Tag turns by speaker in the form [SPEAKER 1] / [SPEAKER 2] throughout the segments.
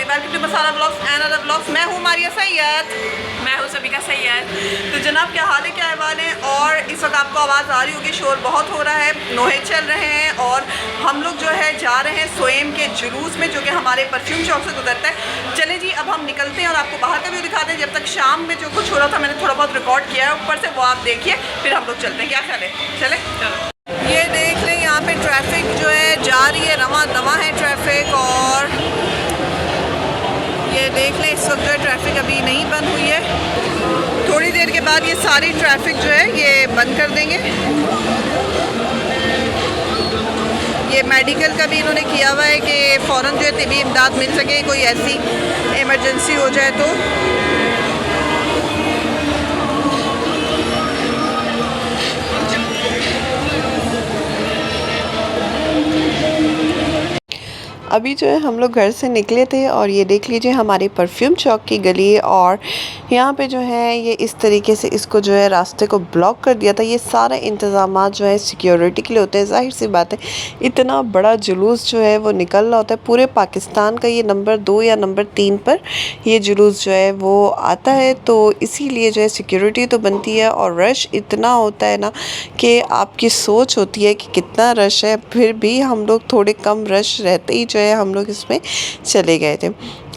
[SPEAKER 1] Welcome to masala blogs and other blogs. मैं हूँ मारिया सैयद।
[SPEAKER 2] मैं हूँ सबिका सैयद।
[SPEAKER 1] तो जनाब क्या हाल है, क्या अहवाल है? और इस वक्त आपको आवाज़ आ रही होगी, शोर बहुत हो रहा है, नोहे चल रहे हैं और हम लोग जो है जा रहे हैं सोएम के जुलूस में, जो कि हमारे परफ्यूम चौक से गुजरता है। चलें जी, अब हम निकलते हैं और आपको बाहर का व्यू दिखाते हैं। जब तक शाम में जो कुछ हो रहा था मैंने थोड़ा बहुत रिकॉर्ड किया है ऊपर से, वो आप देखिए, फिर हम लोग चलते हैं। क्या ख्याल है? चले चलो। ये देख लें, यहाँ पे ट्रैफिक जो है जा रही है, रवां दवा है ट्रैफिक। और ये देख लें, इस वक्त जो है ट्रैफिक अभी नहीं बंद हुई है, थोड़ी देर के बाद ये सारी ट्रैफिक जो है ये बंद कर देंगे। ये मेडिकल का भी इन्होंने किया हुआ है कि फ़ौरन जो है तिबी इमदाद मिल सके, कोई ऐसी इमरजेंसी हो जाए तो। अभी जो है हम लोग घर से निकले थे और ये देख लीजिए हमारी परफ्यूम चौक की गली, और यहाँ पे जो है ये इस तरीके से इसको जो है रास्ते को ब्लॉक कर दिया था। ये सारे इंतज़ाम जो है सिक्योरिटी के लिए होते हैं। ज़ाहिर सी बात है, इतना बड़ा जुलूस जो है वो निकल रहा होता है पूरे पाकिस्तान का। ये नंबर 2 या नंबर 3 पर ये जुलूस जो है वो आता है, तो इसीलिए जो है सिक्योरिटी तो बनती है और रश इतना होता है ना कि आपकी सोच होती है कि कितना रश है। फिर भी हम लोग थोड़े कम रश रहते ही जो है हम लोग इसमें चले गए थे।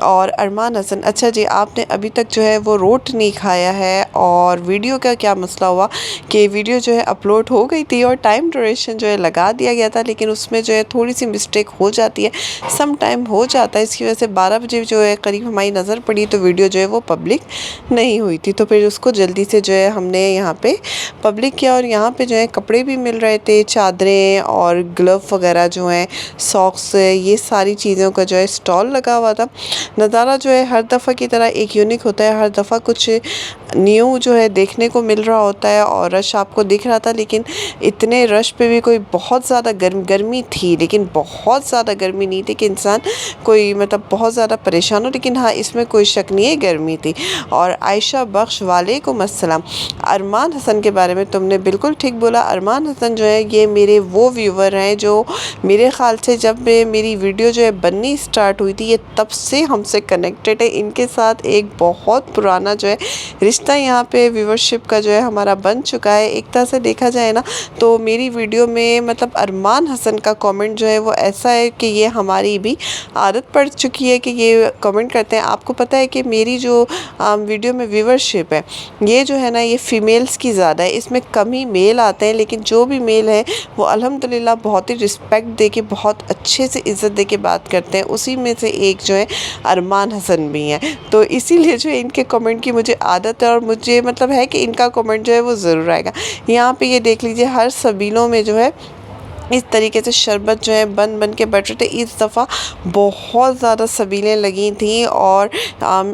[SPEAKER 1] और अरमान हसन, अच्छा जी, आपने अभी तक जो है वो रोट नहीं खाया है। और वीडियो का क्या मसला हुआ कि वीडियो जो है अपलोड हो गई थी और टाइम ड्यूरेशन जो है लगा दिया गया था, लेकिन उसमें जो है थोड़ी सी मिस्टेक हो जाती है, सम टाइम हो जाता है। इसकी वजह से 12 बजे जो है करीब हमारी नज़र पड़ी तो वीडियो जो है वो पब्लिक नहीं हुई थी, तो फिर उसको जल्दी से जो है हमने यहाँ पे पब्लिक किया। और यहाँ पे जो है कपड़े भी मिल रहे थे, चादरें और ग्लव वगैरह जो हैं, सॉक्स, ये सारी चीज़ों का जो है स्टॉल लगा हुआ था। नज़ारा जो है हर दफ़ा की तरह एक यूनिक होता है, हर दफ़ा कुछ न्यू जो है देखने को मिल रहा होता है। और रश आपको दिख रहा था, लेकिन इतने रश पे भी कोई बहुत ज़्यादा गर्मी थी, लेकिन बहुत ज़्यादा गर्मी नहीं थी कि इंसान कोई मतलब बहुत ज़्यादा परेशान हो। लेकिन हाँ, इसमें कोई शक नहीं है, गर्मी थी। और आयशा बख्श, वालेकुम अस्सलाम। अरमान हसन के बारे में तुमने बिल्कुल ठीक बोला। अरमान हसन जो है ये मेरे वो व्यूवर हैं जो मेरे ख़्याल से जब मेरी वीडियो जो है बननी स्टार्ट हुई थी, ये तब से हमसे कनेक्टेड है। इनके साथ एक बहुत पुराना जो है रिश्ता यहाँ पे व्यूवरशिप का जो है हमारा बन चुका है। एक तरह से देखा जाए ना तो मेरी वीडियो में मतलब अरमान हसन का कमेंट जो है वो ऐसा है कि ये हमारी भी आदत पड़ चुकी है कि ये कमेंट करते हैं। आपको पता है कि मेरी जो वीडियो में व्यूवरशिप है ये जो है ना ये फ़ीमेल्स की ज़्यादा है, इसमें कम ही मेल आते हैं। लेकिन जो भी मेल है वो अल्हम्दुलिल्लाह बहुत ही रिस्पेक्ट दे के, बहुत अच्छे से इज़्ज़त दे के बात करते हैं। उसी में से एक जो है अरमान हसन भी हैं, तो इसीलिए जो है इनके कमेंट की मुझे आदत है और मुझे मतलब है कि इनका कमेंट जो है वो ज़रूर आएगा। यहाँ पे ये देख लीजिए हर सबीलों में जो है इस तरीके से शरबत जो है बन के बैठ रहे थे। इस दफ़ा बहुत ज़्यादा सबीलें लगी थी और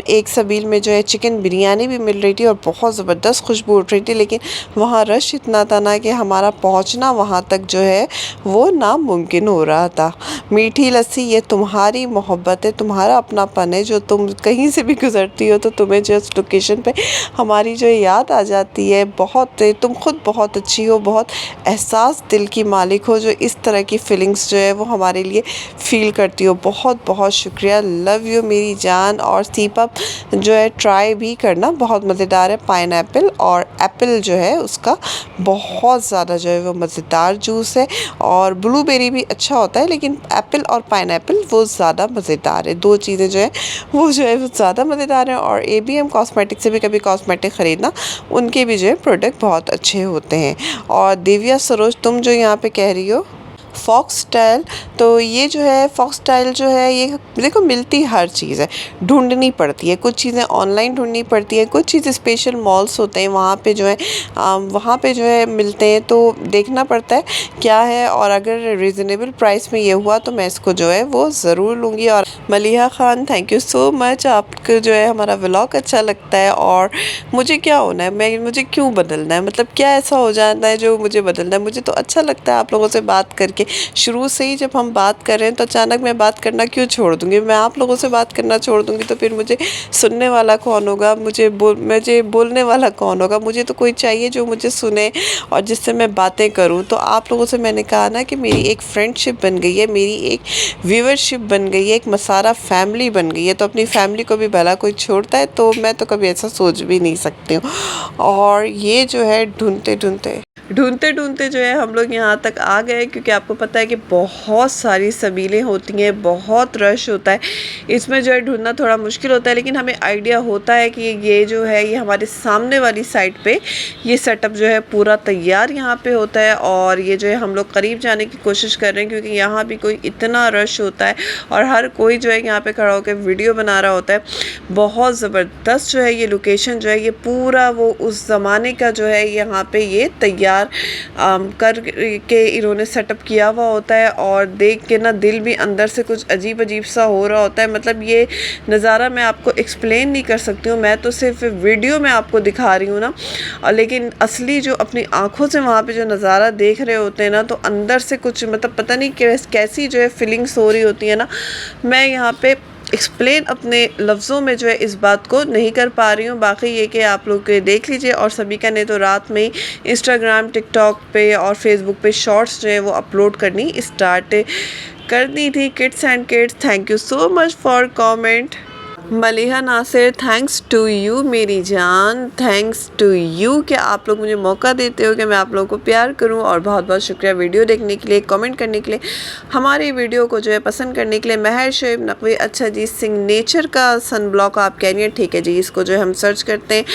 [SPEAKER 1] एक सबील में जो है चिकन बिरयानी भी मिल रही थी और बहुत ज़बरदस्त खुशबू उठ रही थी। लेकिन वहाँ रश इतना था ना कि हमारा पहुँचना वहाँ तक जो है वो नामुमकिन हो रहा था। मीठी लस्सी, ये तुम्हारी मोहब्बत है, तुम्हारा अपनापन है, जो तुम कहीं से भी गुज़रती हो तो तुम्हें जो इस लोकेशन पे हमारी जो याद आ जाती है। बहुत, तुम खुद बहुत अच्छी हो, बहुत एहसास दिल की मालिक हो, जो इस तरह की फीलिंग्स जो है वो हमारे लिए फ़ील करती हो। बहुत बहुत शुक्रिया, लव यू मेरी जान। और सीपअप जो है ट्राई भी करना, बहुत मज़ेदार है। पाइनएप्पल और एप्पल जो है उसका बहुत ज़्यादा जो है वो मज़ेदार जूस है। और ब्लूबेरी भी अच्छा होता है, लेकिन एप्पल और पाइनएप्पल वो ज़्यादा मज़ेदार है। दो चीज़ें जो है वो ज़्यादा मज़ेदार हैं। और ABM कॉस्मेटिक से भी कभी कॉस्मेटिक ख़रीदना, उनके भी जो है प्रोडक्ट बहुत अच्छे होते हैं। और दिव्या सरोज, तुम जो यहाँ पे कह रही हो फॉक्स स्टाइल, तो ये जो है फॉक्स स्टाइल जो है ये देखो मिलती हर चीज़ है, ढूंढनी पड़ती है। कुछ चीज़ें ऑनलाइन ढूंढनी पड़ती है, कुछ चीज़ें स्पेशल मॉल्स होते हैं वहाँ पे जो है वहाँ पे जो है मिलते हैं, तो देखना पड़ता है क्या है। और अगर रिजनेबल प्राइस में ये हुआ तो मैं इसको जो है वो ज़रूर लूँगी। और Maliha Khan, thank you so much, आप जो है हमारा व्लॉग अच्छा लगता है और मुझे क्या होना है, मुझे क्यों बदलना है, मतलब क्या ऐसा हो जाता है जो मुझे बदलना है। मुझे तो अच्छा लगता है आप लोगों से बात करके। शुरू से ही जब हम बात कर रहे हैं तो अचानक मैं बात करना क्यों छोड़ दूँगी। मैं आप लोगों से बात करना छोड़ दूँगी तो फिर मुझे सुनने वाला कौन होगा, मुझे बोलने वाला कौन होगा। मुझे तो कोई चाहिए जो मुझे सुने और जिससे मैं बातें करूँ। तो आप लोगों से मैंने कहा ना कि मेरी एक फ्रेंडशिप बन गई है, मेरी एक व्यूअरशिप बन गई है, एक मसारा फैमिली बन गई है। तो अपनी फैमिली को भी भला कोई छोड़ता है, तो मैं तो कभी ऐसा सोच भी नहीं सकती हूँ। और ये जो है ढूंढते ढूंढते जो है हम लोग यहाँ तक आ गए, क्योंकि आपको पता है कि बहुत सारी सबीलें होती हैं, बहुत रश होता है। इसमें जो है ढूंढना थोड़ा मुश्किल होता है, लेकिन हमें आइडिया होता है कि ये जो है ये हमारे सामने वाली साइड पे ये सेटअप जो है पूरा तैयार यहाँ पे होता है। और ये जो है हम लोग करीब जाने की कोशिश कर रहे हैं, क्योंकि यहाँ भी कोई इतना रश होता है और हर कोई जो है यहाँ पे खड़ा होकर वीडियो बना रहा होता है। बहुत ज़बरदस्त जो है ये लोकेशन जो है, ये पूरा वो उस ज़माने का जो है यहाँ पे ये तैयार कर के इन्होंने सेटअप किया हुआ होता है। और देख के ना दिल भी अंदर से कुछ अजीब अजीब सा हो रहा होता है। मतलब ये नज़ारा मैं आपको एक्सप्लेन नहीं कर सकती हूँ, मैं तो सिर्फ वीडियो में आपको दिखा रही हूँ ना। और लेकिन असली जो अपनी आँखों से वहाँ पे जो नज़ारा देख रहे होते हैं ना, तो अंदर से कुछ मतलब पता नहीं कैसी जो है फीलिंग्स हो रही होती है ना। मैं यहाँ पे एक्सप्लेन अपने लफ्ज़ों में जो है इस बात को नहीं कर पा रही हूँ। बाकी ये कि आप लोग देख लीजिए। और सभी का ने तो रात में ही इंस्टाग्राम, टिकटॉक पे और फेसबुक पे शॉर्ट्स जो है वो अपलोड करनी स्टार्ट कर दी थी। Kids and kids, thank you so much for comment. Maliha Nasir, thanks to you मेरी जान, थैंक्स टू यू कि आप लोग मुझे मौका देते हो कि मैं आप लोगों को प्यार करूं। और बहुत बहुत शुक्रिया वीडियो देखने के लिए, कमेंट करने के लिए, हमारी वीडियो को जो है पसंद करने के लिए। महर शोएब नकवी, अच्छा जी, सिग्नेचर का सन ब्लॉक आप कह रही हैं, ठीक है जी, इसको जो है हम सर्च करते हैं।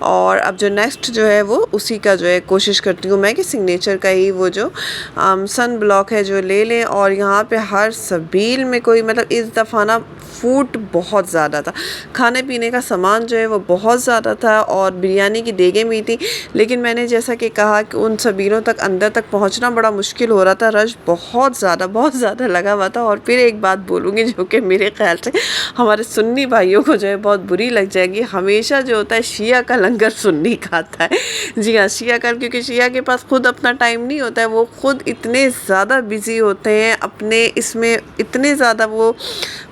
[SPEAKER 1] और अब जो नेक्स्ट जो है वो उसी का जो है कोशिश करती हूँ मैं कि सिग्नेचर का ही वो जो सन ब्लॉक है जो ले लें। और यहाँ पे हर सबील में कोई मतलब इस दफ़ा ना फूड बहुत ज़्यादा था, खाने पीने का सामान जो है वो बहुत ज़्यादा था और बिरयानी की देगें भी थी। लेकिन मैंने जैसा कि कहा कि उन सबीलों तक अंदर तक पहुंचना बड़ा मुश्किल हो रहा था, रश बहुत ज़्यादा लगा हुआ था। और फिर एक बात बोलूँगी जो कि मेरे ख्याल से हमारे सुन्नी भाइयों को जो है बहुत बुरी लग जाएगी। हमेशा जो होता है शिया का लंगर सुन्नी खाता है। जी हाँ, शिया का, क्योंकि शिया के पास खुद अपना टाइम नहीं होता है, वो खुद इतने ज़्यादा बिज़ी होते हैं अपने इसमें, इतने ज़्यादा वो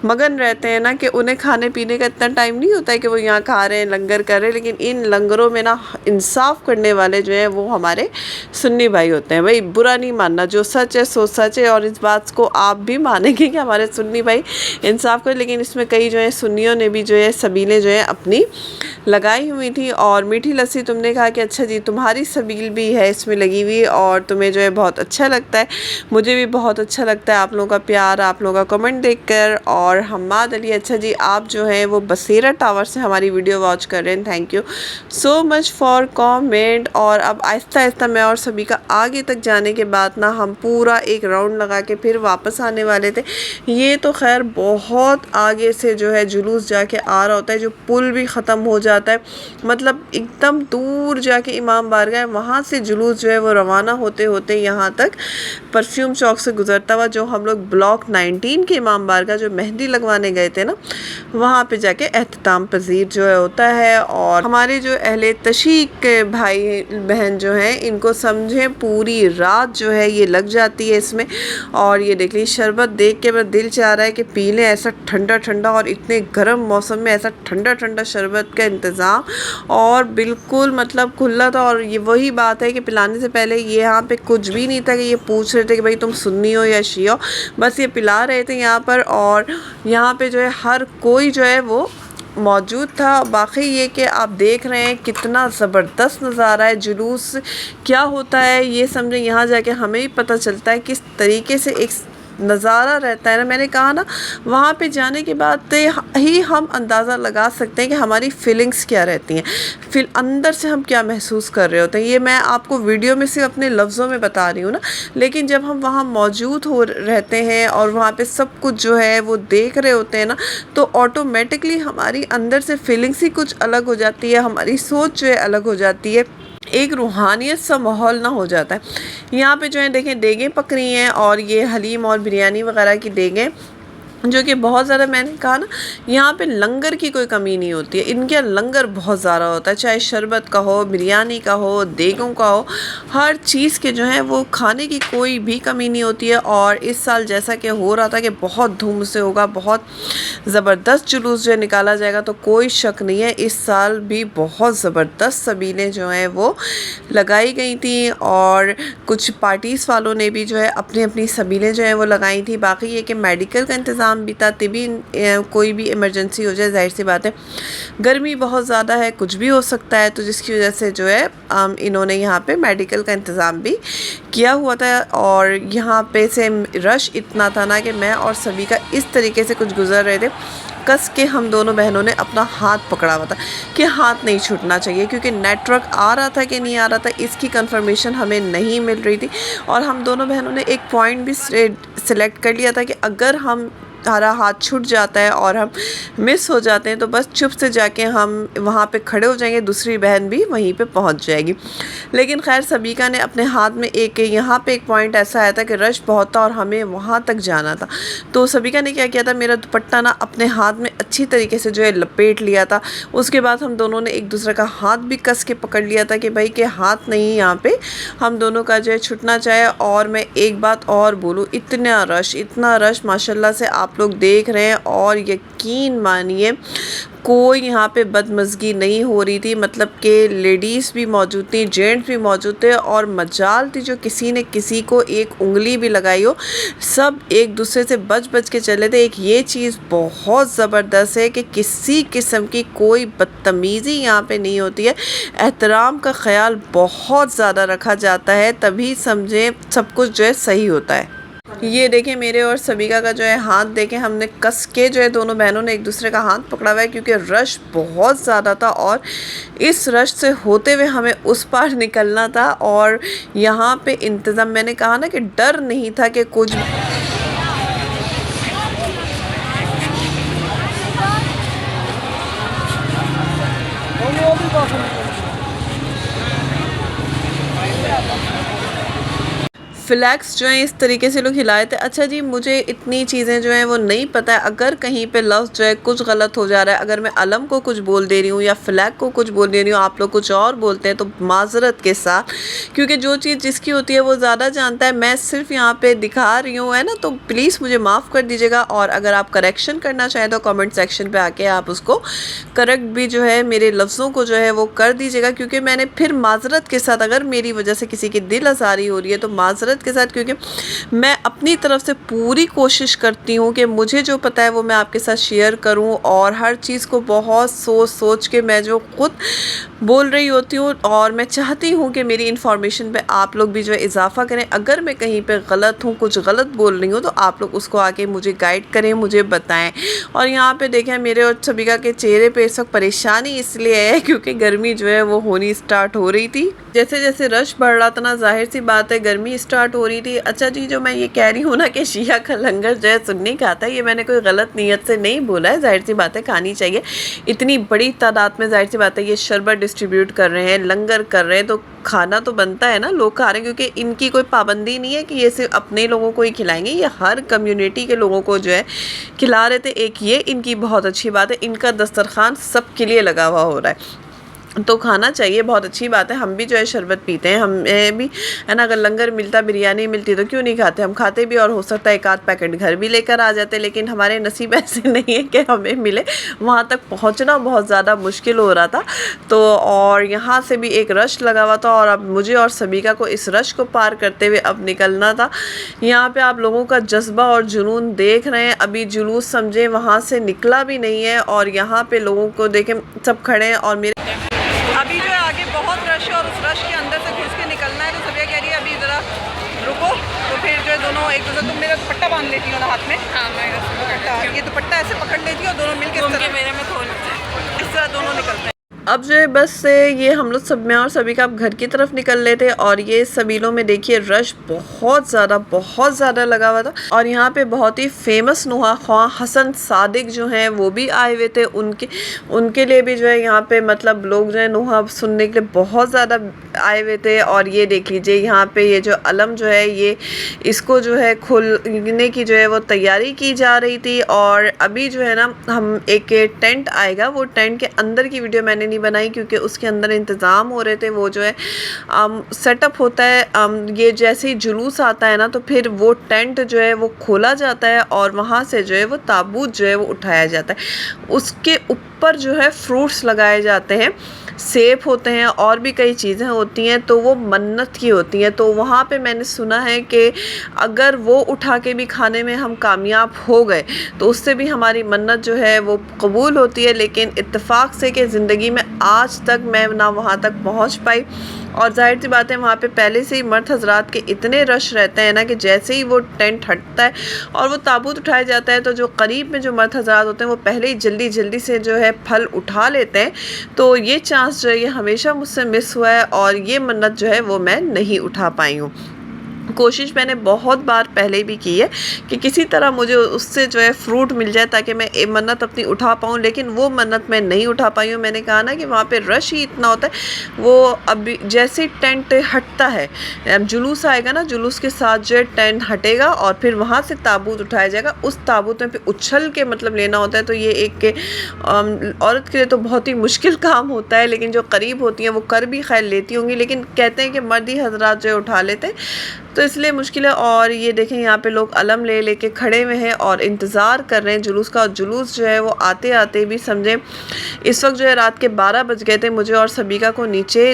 [SPEAKER 1] मगन रहते हैं ना कि उन्हें खाने पीने का इतना टाइम नहीं होता है कि वो यहाँ खा रहे हैं, लंगर कर रहे हैं। लेकिन इन लंगरों में ना इंसाफ करने वाले जो हैं वो हमारे सुन्नी भाई होते हैं। भाई बुरा नहीं मानना, जो सच है सो सच है। और इस बात को आप भी मानेंगे कि हमारे सुन्नी भाई इंसाफ कर। लेकिन इसमें कई जो है सुन्नियों ने भी जो है सबीलें जो है अपनी लगाई हुई थी। और मीठी लस्सी तुमने कहा कि अच्छा जी तुम्हारी सबील भी है इसमें लगी हुई और तुम्हें जो है बहुत अच्छा लगता है। मुझे भी बहुत अच्छा लगता है आप लोगों का प्यार, आप लोगों का कमेंट देखकर। और हम्माद अली, अच्छा जी आप जो है वो बसेरा टावर से हमारी वीडियो वॉच कर रहे हैं, thank you so much for comment. और अब आहिस्ता आहिस्ता मैं और सभी का आगे तक जाने के बाद ना हम पूरा एक राउंड लगा के फिर वापस आने वाले थे। ये तो खैर बहुत आगे से जो है जुलूस जाके आ रहा होता है, जो पुल भी ख़त्म हो जाता है, मतलब एकदम दूर जाके इमाम बारगाह है, वहाँ से जुलूस जो है वो रवाना होते होते यहाँ तक परफ्यूम चौक से गुजरता हुआ, जो हम लोग ब्लॉक 19 के इमाम बारगाह जो मेहंदी लगवाने गए थे ना, वहाँ पे जाके एहतमाम पजीर जो है होता है। और हमारे जो अहले तशीक के भाई बहन जो हैं इनको समझे पूरी रात जो है ये लग जाती है इसमें। और ये देख लीजिए शरबत देख के मेरा दिल चाह रहा है कि पी लें, ऐसा ठंडा ठंडा, और इतने गर्म मौसम में ऐसा ठंडा ठंडा शरबत का इंतज़ाम और बिल्कुल मतलब खुला था। और ये वही बात है कि पिलाने से पहले ये यहाँ पे कुछ भी नहीं था कि ये पूछ रहे थे कि भाई तुम सुन्नी हो या शिया हो, बस ये पिला रहे थे यहाँ पर। और यहाँ पे जो है हर कोई जो है वो मौजूद था। बाकी ये कि आप देख रहे हैं कितना ज़बरदस्त नज़ारा है, जुलूस क्या होता है ये समझें, यहाँ जाके हमें ही पता चलता है किस तरीके से एक नज़ारा रहता है ना। मैंने कहा ना वहाँ पे जाने के बाद ही हम अंदाज़ा लगा सकते हैं कि हमारी फीलिंग्स क्या रहती हैं, फिर अंदर से हम क्या महसूस कर रहे होते हैं। ये मैं आपको वीडियो में सिर्फ अपने लफ्ज़ों में बता रही हूँ ना, लेकिन जब हम वहाँ मौजूद हो रहते हैं और वहाँ पे सब कुछ जो है वो देख रहे होते हैं ना, तो ऑटोमेटिकली हमारी अंदर से फीलिंग्स ही कुछ अलग हो जाती है, हमारी सोच जो है अलग हो जाती है, एक रूहानियत सा माहौल ना हो जाता है। यहाँ पे जो है देखें देगें पक रही हैं और ये हलीम और बिरयानी वगैरह की देगें जो कि बहुत ज़्यादा, मैंने कहा ना, यहाँ पे लंगर की कोई कमी नहीं होती है। इनके यहाँ लंगर बहुत ज़्यादा होता है, चाहे शरबत का हो, बिरयानी का हो, देगों का हो, हर चीज़ के जो है वो खाने की कोई भी कमी नहीं होती है। और इस साल जैसा कि हो रहा था कि बहुत धूम से होगा, बहुत ज़बरदस्त जुलूस जो है निकाला जाएगा, तो कोई शक नहीं है इस साल भी बहुत ज़बरदस्त सबीलें जो हैं वो लगाई गई थी। और कुछ पार्टीज़ वालों ने भी जो है अपनी अपनी सबीलें जो हैं वो लगाई थी। बाकी ये कि मेडिकल का इंतज़ाम भी था, तभी कोई भी इमरजेंसी हो जाए, जाहिर सी बात है गर्मी बहुत ज़्यादा है, कुछ भी हो सकता है, तो जिसकी वजह से जो है इन्होंने यहाँ पे मेडिकल का इंतज़ाम भी किया हुआ था। और यहाँ पे से रश इतना था ना कि मैं और सभी का इस तरीके से कुछ गुजर रहे थे, कस के हम दोनों बहनों ने अपना हाथ पकड़ा हुआ था कि हाथ नहीं छूटना चाहिए, क्योंकि नेटवर्क आ रहा था कि नहीं आ रहा था इसकी कंफर्मेशन हमें नहीं मिल रही थी। और हम दोनों बहनों ने एक पॉइंट भी सिलेक्ट कर लिया था कि अगर हमारा हाथ छूट जाता है और हम मिस हो जाते हैं तो बस चुप से जाके हम वहाँ पे खड़े हो जाएंगे, दूसरी बहन भी वहीं पे पहुँच जाएगी। लेकिन खैर सबीका ने अपने हाथ में यहाँ पे एक पॉइंट ऐसा आया था कि रश बहुत था और हमें वहाँ तक जाना था, तो सबीका ने क्या किया था, मेरा दुपट्टा ना अपने हाथ में अच्छी तरीके से जो है लपेट लिया था। उसके बाद हम दोनों ने एक दूसरे का हाथ भी कस के पकड़ लिया था कि भाई के हाथ नहीं यहाँ पे हम दोनों का जो है छूटना चाहे। और मैं एक बात और बोलूँ, इतना रश माशाल्लाह से आप लोग देख रहे हैं, और यकीन मानिए कोई यहाँ पे बदमज़गी नहीं हो रही थी। मतलब कि लेडीज़ भी मौजूद थी, जेंट्स भी मौजूद थे, और मजाल थी जो किसी ने किसी को एक उंगली भी लगाई हो, सब एक दूसरे से बच बच के चले थे। एक ये चीज़ बहुत ज़बरदस्त है कि किसी किस्म की कोई बदतमीज़ी यहाँ पे नहीं होती है, एहतराम का ख़याल बहुत ज़्यादा रखा जाता है, तभी समझे सब कुछ जो है सही होता है। ये देखें मेरे और सबीका का जो है हाथ देखें, हमने कस के जो है दोनों बहनों ने एक दूसरे का हाथ पकड़ा हुआ है, क्योंकि रश बहुत ज़्यादा था और इस रश से होते हुए हमें उस पार निकलना था। और यहाँ पे इंतज़ाम, मैंने कहा ना कि डर नहीं था कि कुछ फ्लैक्स जो हैं इस तरीके से लोग हिलाए थे। अच्छा जी, मुझे इतनी चीज़ें जो हैं वो नहीं पता है, अगर कहीं पे लफ्ज़ जो है कुछ गलत हो जा रहा है, अगर मैं अलम को कुछ बोल दे रही हूँ या फ्लैग को कुछ बोल दे रही हूँ, आप लोग कुछ और बोलते हैं, तो माज़रत के साथ, क्योंकि जो चीज़ जिसकी होती है वो ज़्यादा जानता है, मैं सिर्फ यहाँ पे दिखा रही हूँ, है ना, तो प्लीज़ मुझे माफ़ कर दीजिएगा। और अगर आप करेक्शन करना चाहें तो कमेंट सेक्शन पे आके आप उसको करेक्ट भी जो है मेरे लफ्ज़ों को जो है वो कर दीजिएगा, क्योंकि मैंने फिर माज़रत के साथ, अगर मेरी वजह से किसी की दिल आज़ारी हो रही है तो माज़रत के साथ, क्योंकि मैं अपनी तरफ से पूरी कोशिश करती हूँ कि मुझे जो पता है वो मैं आपके साथ शेयर करूँ, और हर चीज़ को बहुत सोच सोच के मैं जो खुद बोल रही होती हूँ, और मैं चाहती हूँ कि मेरी इन्फॉर्मेशन पे आप लोग भी जो है इजाफ़ा करें। अगर मैं कहीं पे गलत हूँ, कुछ गलत बोल रही हूँ, तो आप लोग उसको आके मुझे गाइड करें, मुझे बताएं। और यहाँ पे देखें मेरे और सबीका के चेहरे पे इस वक्त परेशानी इसलिए है क्योंकि गर्मी जो है वो होनी स्टार्ट हो रही थी। जैसे जैसे रश बढ़ रहा था ना, जाहिर सी बात है गर्मी स्टार्ट हो रही थी। अच्छा जी, जो मैं ये कह रही हूँ ना कि शिया का लंगर जो है सुन्नी खाता है, ये मैंने कोई गलत नीयत से नहीं बोला है, जाहिर सी बात है खानी चाहिए। इतनी बड़ी तादाद में जाहिर सी बात है ये शरबत डिस्ट्रीब्यूट कर रहे हैं, लंगर कर रहे हैं, तो खाना तो बनता है ना, लोग खा रहे हैं, क्योंकि इनकी कोई पाबंदी नहीं है कि ये सिर्फ अपने लोगों को ही खिलाएंगे, ये हर कम्युनिटी के लोगों को जो है खिला रहे थे। एक ये इनकी बहुत अच्छी बात है, इनका दस्तरखान सबके लिए लगा हुआ हो रहा है, तो खाना चाहिए, बहुत अच्छी बात है। हम भी जो है शरबत पीते हैं, हमें भी है ना, अगर लंगर मिलता, बिरयानी मिलती तो क्यों नहीं खाते, हम खाते भी, और हो सकता है एक आध पैकेट घर भी लेकर आ जाते, लेकिन हमारे नसीब ऐसे नहीं है कि हमें मिले, वहाँ तक पहुँचना बहुत ज़्यादा मुश्किल हो रहा था। तो और यहाँ से भी एक रश लगा हुआ था, और अब मुझे और सबीका को इस रश को पार करते हुए अब निकलना था। यहाँ पर आप लोगों का जज्बा और जुनून देख रहे हैं, अभी जुलूस समझे वहाँ से निकला भी नहीं है, और यहाँ पर लोगों को देखें सब खड़े हैं, और मेरे अभी जो है आगे बहुत रश है, और उस रश के अंदर से घुस के निकलना है। तो सबिया कह रही है अभी ज़रा रुको, तो फिर जो है दोनों एक दूसरे, तुम मेरा दुपट्टा बांध लेती हो ना हाथ में,
[SPEAKER 2] हाँ मैं
[SPEAKER 1] दुपट्टा, ये दुपट्टा ऐसे पकड़ लेती हो, दोनों मिलकर
[SPEAKER 2] मेरे में खोल
[SPEAKER 1] इस तरह दोनों निकलते हैं। अब जो है बस से ये हम लोग सब, मैं और सभी का अब घर की तरफ निकल रहे थे और ये सबीलों में देखिए रश बहुत ज़्यादा लगा हुआ था। और यहाँ पे बहुत ही फेमस नुहा ख्वां हसन सादिक जो हैं वो भी आए हुए थे। उनके लिए भी जो है यहाँ पे मतलब लोग जो है नुहा सुनने के लिए बहुत ज़्यादा आए हुए थे। और ये देख लीजिए यहाँ पे ये जो अलम जो है ये इसको जो है खुलने की जो है वो तैयारी की जा रही थी। और अभी जो है ना हम एक टेंट आएगा, वो टेंट के अंदर की वीडियो मैंने नहीं बनाई क्योंकि उसके अंदर इंतज़ाम हो रहे थे। वो जो है सेटअप होता है, ये जैसे ही जुलूस आता है ना तो फिर वो टेंट जो है वो खोला जाता है और वहाँ से जो है वो ताबूत जो है वो उठाया जाता है। उसके ऊपर जो है फ्रूट्स लगाए जाते हैं, सेब होते हैं और भी कई चीज़ें होती हैं, तो वो मन्नत की होती हैं। तो वहाँ पे मैंने सुना है कि अगर वो उठा के भी खाने में हम कामयाब हो गए तो उससे भी हमारी मन्नत जो है वो कबूल होती है। लेकिन इत्तेफाक से कि ज़िंदगी में आज तक मैं ना वहाँ तक पहुँच पाई। और ज़ाहिर सी बात है वहाँ पे पहले से ही मर्द हज़रात के इतने रश रहते हैं ना कि जैसे ही वो टेंट हटता है और वो ताबूत उठाया जाता है तो जो करीब में जो मर्द हज़रात होते हैं वो पहले ही जल्दी से जो है फल उठा लेते हैं। तो ये चांस जो है ये हमेशा मुझसे मिस हुआ है और ये मन्नत जो है वो मैं नहीं उठा पाई हूँ। कोशिश मैंने बहुत बार पहले भी की है कि किसी तरह मुझे उससे जो है फ्रूट मिल जाए ताकि मैं मन्नत अपनी उठा पाऊँ, लेकिन वो मन्नत मैं नहीं उठा पाई हूँ। मैंने कहा ना कि वहाँ पे रश ही इतना होता है। वो अभी जैसे टेंट हटता है, अब जुलूस आएगा ना, जुलूस के साथ जो है टेंट हटेगा और फिर वहाँ से ताबूत उठाया जाएगा। उस ताबूत में फिर उछल के मतलब लेना होता है। तो ये एक औरत के लिए तो बहुत ही मुश्किल काम होता है, लेकिन जो करीब होती हैं वो कर भी खैर लेती होंगी, लेकिन कहते हैं कि मर्दी हजरात जो है उठा लेते हैं तो इसलिए मुश्किल है। और ये देखें यहाँ पे लोग अलम ले लेके खड़े हुए हैं और इंतज़ार कर रहे हैं जुलूस का। और जुलूस जो है वो आते आते भी समझे इस वक्त जो है रात के 12 बज गए थे मुझे और सबीका को नीचे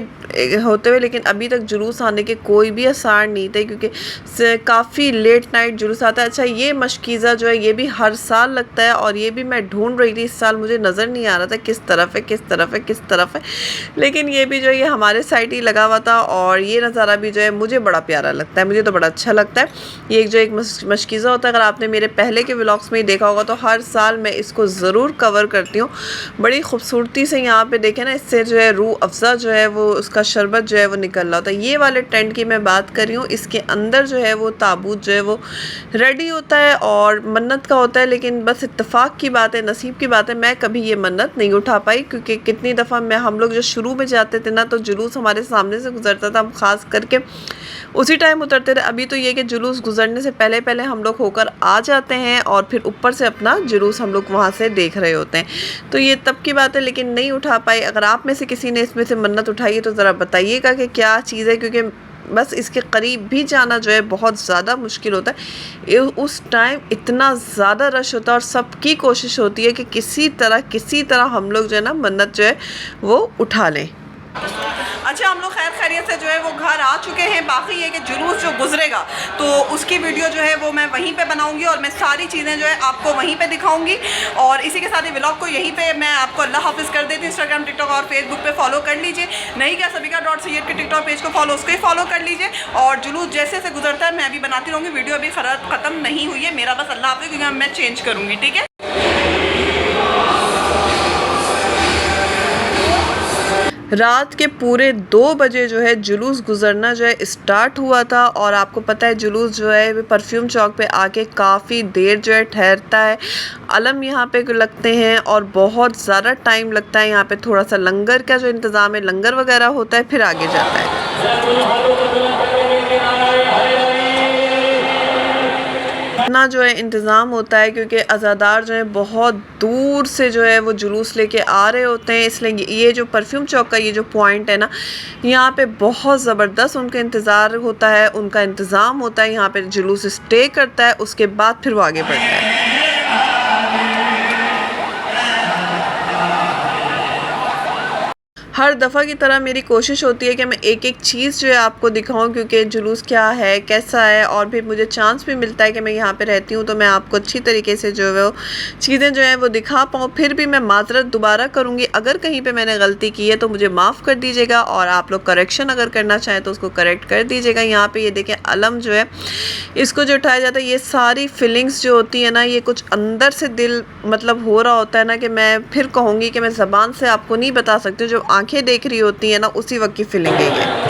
[SPEAKER 1] होते हुए, लेकिन अभी तक जुलूस आने के कोई भी आसार नहीं थे क्योंकि काफ़ी लेट नाइट जुलूस आता है। अच्छा, ये मशकीज़ा जो है ये भी हर साल लगता है और ये भी मैं ढूंढ रही थी, इस साल मुझे नज़र नहीं आ रहा था किस तरफ है, लेकिन ये भी जो है ये हमारे साइड ही लगा हुआ था। और ये नज़ारा भी जो है मुझे बड़ा प्यारा लगता है, मुझे तो बड़ा अच्छा लगता है। ये जो एक मशकीज़ा होता है, अगर आपने मेरे पहले के व्लॉग्स में ही देखा होगा तो हर साल मैं इसको ज़रूर कवर करती हूँ। बड़ी खूबसूरती से यहाँ पे देखें ना, इससे जो है रूह अफ़ज़ा जो है वो उसका शरबत जो है वो निकल रहा होता है। ये वाले टेंट की मैं बात कर रही हूँ, इसके अंदर जो है वो ताबूत जो है वो रेडी होता है और मन्नत का होता है। लेकिन बस इत्तेफाक की बात है, नसीब की बात है, मैं कभी ये मन्नत नहीं उठा पाई क्योंकि कितनी दफ़ा हम लोग जो शुरू में जाते थे ना तो जुलूस हमारे सामने से गुजरता था, हम ख़ास करके उसी टाइम उतरते थे। अभी तो ये कि जुलूस गुजरने से पहले हम लोग होकर आ जाते हैं और फिर ऊपर से अपना जुलूस हम लोग वहाँ से देख रहे होते हैं। तो ये तब की बात है, लेकिन नहीं उठा पाई। अगर आप में से किसी ने इसमें से मन्नत उठाई है तो ज़रा बताइएगा कि क्या चीज़ है, क्योंकि बस इसके करीब भी जाना जो है बहुत ज़्यादा मुश्किल होता है। उस टाइम इतना ज़्यादा रश होता है और सबकी कोशिश होती है कि किसी तरह हम लोग जो है ना मन्नत जो है वो उठा लें। अच्छा, हम लोग खैर खैरियत से जो है वो घर आ चुके हैं। बाकी ये कि जुलूस जो गुजरेगा तो उसकी वीडियो जो है वो मैं वहीं पे बनाऊंगी और मैं सारी चीज़ें जो है आपको वहीं पे दिखाऊंगी। और इसी के साथ ही व्लॉग को यहीं पे मैं आपको अल्लाह हाफिज़ कर देती हूँ। इंस्टाग्राम, टिकटॉक और फेसबुक पे फॉलो कर लीजिए। नहीं क्या सबिका.सैयद के टिकटॉक पेज को फॉलो, उसको ही फॉलो कर लीजिए। और जुलूस जैसे से गुजरता है मैं अभी बनाती रहूँगी वीडियो, अभी ख़त्म नहीं हुई है मेरा, बस अल्लाह हाफिज़, क्योंकि मैं चेंज करूँगी। ठीक है। रात के पूरे 2 बजे जो है जुलूस गुज़रना जो है स्टार्ट हुआ था। और आपको पता है जुलूस जो है परफ्यूम चौक पे आके काफ़ी देर जो है ठहरता है। अलम यहाँ पे लगते हैं और बहुत ज़्यादा टाइम लगता है। यहाँ पे थोड़ा सा लंगर का जो इंतज़ाम है, लंगर वगैरह होता है, फिर आगे जाता है। इतना जो है इंतज़ाम होता है क्योंकि अज़ादार जो है बहुत दूर से जो है वो जुलूस लेके आ रहे होते हैं। इसलिए ये जो परफ्यूम चौक का ये जो पॉइंट है ना, यहाँ पे बहुत ज़बरदस्त उनका इंतज़ार होता है, उनका इंतज़ाम होता है। यहाँ पे जुलूस स्टे करता है, उसके बाद फिर वो आगे बढ़ता है। हर दफ़ा की तरह मेरी कोशिश होती है कि मैं एक-एक चीज़ जो है आपको दिखाऊँ, क्योंकि जुलूस क्या है, कैसा है, और फिर मुझे चांस भी मिलता है कि मैं यहाँ पे रहती हूँ तो मैं आपको अच्छी तरीके से जो है वो चीज़ें जो हैं वो दिखा पाऊँ। फिर भी मैं माज़रत दोबारा करूँगी, अगर कहीं पे मैंने गलती की है तो मुझे माफ़ कर दीजिएगा, और आप लोग करेक्शन अगर करना चाहें तो उसको करेक्ट कर दीजिएगा। यहाँ पे ये देखें अलम जो है इसको जो उठाया जाता है, ये सारी फीलिंग्स जो होती है ना, ये कुछ अंदर से दिल मतलब हो रहा होता है ना, कि मैं फिर कहूँगी कि मैं ज़बान से आपको नहीं बता सकती, जो आंखें देख रही होती हैं ना उसी वक्त की फीलिंग है ये।